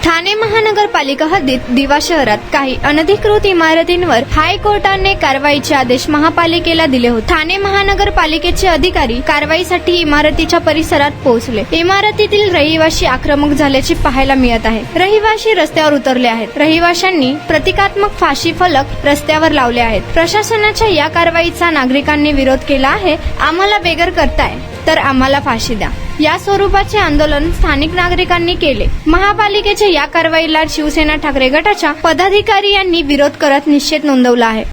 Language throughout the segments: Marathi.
ठाणे महानगरपालिका हद्दीत दिवा शहरात काही अनधिकृत इमारतींवर हायकोर्टाने कारवाईचे आदेश महापालिकेला दिले होते. ठाणे महानगरपालिकेचे अधिकारी कारवाईसाठी इमारतीच्या परिसरात पोहोचले. इमारतीतील रहिवासी आक्रमक झाल्याचे पाहायला मिळत आहे. रहिवासी रस्त्यावर उतरले आहेत. रहिवाशांनी प्रतिकात्मक फाशी फलक रस्त्यावर लावले आहेत. प्रशासनाच्या या कारवाईचा नागरिकांनी विरोध केला आहे. आम्हाला बेघर करताय तर आम्हाला फाशी द्या, या स्वरूपाचे आंदोलन स्थानिक नागरिकांनी केले. महापालिकेच्या या कारवाईला शिवसेना ठाकरे गटाच्या पदाधिकारी यांनी विरोध करत निषेध नोंदवला आहे.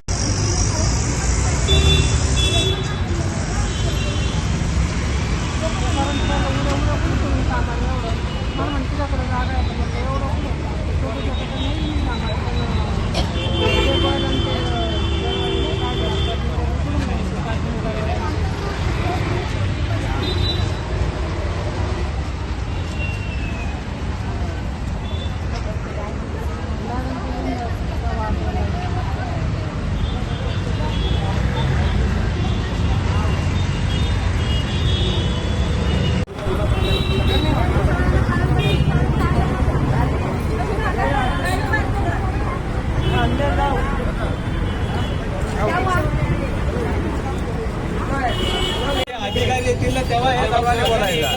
अधिकारी येतील ना तेव्हा हे सर्वांनी बोलायचं.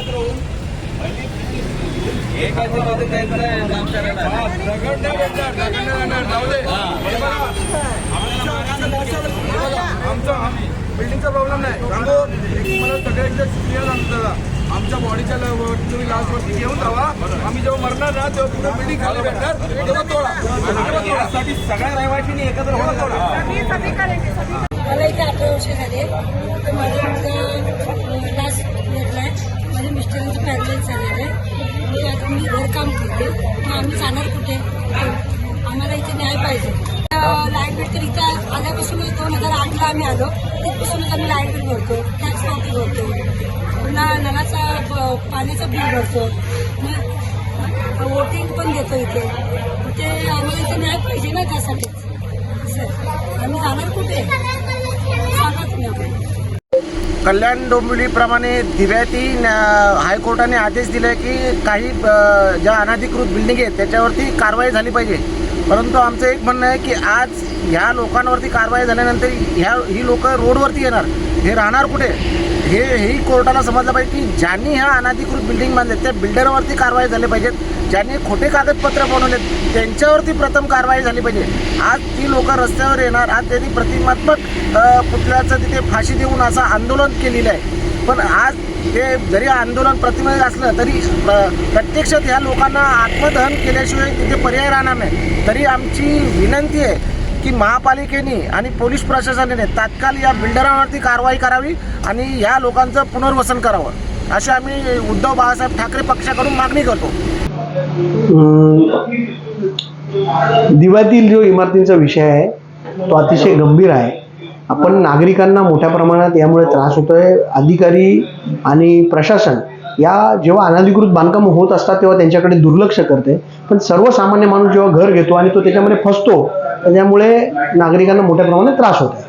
हे काय बिल्डिंगचा प्रॉब्लेम नाही सांगू मला सगळ्यांच्या क्लिअर सांगतो. आमच्या बॉडीच्या तुम्ही लास्ट वरती घेऊन जावा. आम्ही जेव्हा मरणार ना तेव्हा पुढे बिल्डिंग खाली भेटणार तेव्हा तोडा. यासाठी सगळ्या रहिवाशांनी एकत्र होऊन तोडा. मला इथे 18 वर्ष झाले. तर माझा मुलगा लास्ट भेटलाय. माझ्या मिस्टरांची पॅरलाइज झालेलं आहे. मी आता मी घरकाम करते. मग आम्ही जाणार कुठे? आम्हाला इथे न्याय पाहिजे. लाईट बिल तर इथं आल्यापासून 2008ला आम्ही आलो. तिथपासूनच आम्ही लाईट बिल भरतो, टॅक्स पावती भरतो, पुन्हा नळाचा पाण्याचं बिल भरतो, वोटिंग पण देतो इथे. ते आम्हाला इथे न्याय पाहिजे ना त्यासाठी. आम्ही जाणार कुठे? सांगा तुम्ही. कल्याण डोंबिवलीप्रमाणे दिव्याती हायकोर्टाने आदेश दिले की काही ज्या अनधिकृत बिल्डिंग आहेत त्याच्यावरती कारवाई झाली पाहिजे. परंतु आमचं एक म्हणणं आहे की आज ह्या लोकांवरती कारवाई झाल्यानंतर ही लोक रोडवरती येणार, हे राहणार कुठे? हेही कोर्टाला समजलं पाहिजे की ज्यांनी ह्या अनधिकृत बिल्डिंग बांधलेत त्या बिल्डरवरती कारवाई झाली पाहिजेत. ज्यांनी खोटे कागदपत्र बनवलेत त्यांच्यावरती प्रथम कारवाई झाली पाहिजे. आज ती लोक रस्त्यावर येणार. आज त्यांनी प्रतिमात्मक पुतळ्याचं तिथे फाशी देऊन असं आंदोलन केलेलं आहे. पण आज ते जरी आंदोलन प्रतिमेत असलं तरी प्रत्यक्षात ह्या लोकांना आत्मदहन केल्याशिवाय तिथे पर्याय राहणार नाही. तरी आमची विनंती आहे की महापालिकेने आणि पोलीस प्रशासनाने तात्काळ या बिल्डरांवरती कारवाई करावी आणि या लोकांचं पुनर्वसन करावं, अशी आम्ही उद्धव बाळासाहेब ठाकरे पक्षाकडून मागणी करतो. दिव्यातील जो इमारतींचा विषय आहे तो अतिशय गंभीर आहे. आपण नागरिकांना मोठ्या प्रमाणात यामुळे त्रास होतोय. अधिकारी आणि प्रशासन या जेव्हा अनधिकृत बांधकाम होत असतात तेव्हा त्यांच्याकडे दुर्लक्ष करते. पण सर्वसामान्य माणूस जेव्हा घर घेतो आणि तो त्याच्यामध्ये फसतो त्यामुळे नागरिकांना मोठ्या प्रमाणात त्रास होत आहे.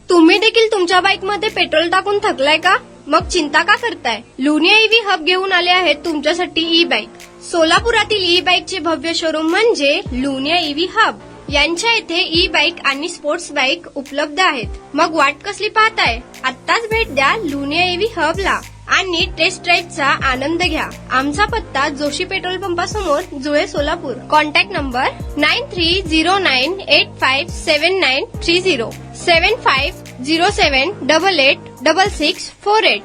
तुम्ही देखील तुमच्या बाईकमध्ये पेट्रोल टाकून थकलाय का? मग चिंता का करताय? लुनिया ईव्ही हब घेऊन आले आहेत तुमच्यासाठी ई बाईक. सोलापुरातील ई बाईकचे भव्य शोरूम म्हणजे लुनिया ईव्ही हब. यांच्या इथे ई बाईक आणि स्पोर्ट्स बाईक उपलब्ध आहेत. मग वाट कसली पाहताय? आत्ताच भेट द्या लुनिया ईव्ही हबला आणि टेस्ट ड्राईव्हचा आनंद घ्या. आमचा पत्ता जोशी पेट्रोल पंपासमोर, जुळे, सोलापूर. Contact number 9309857930 7507886648.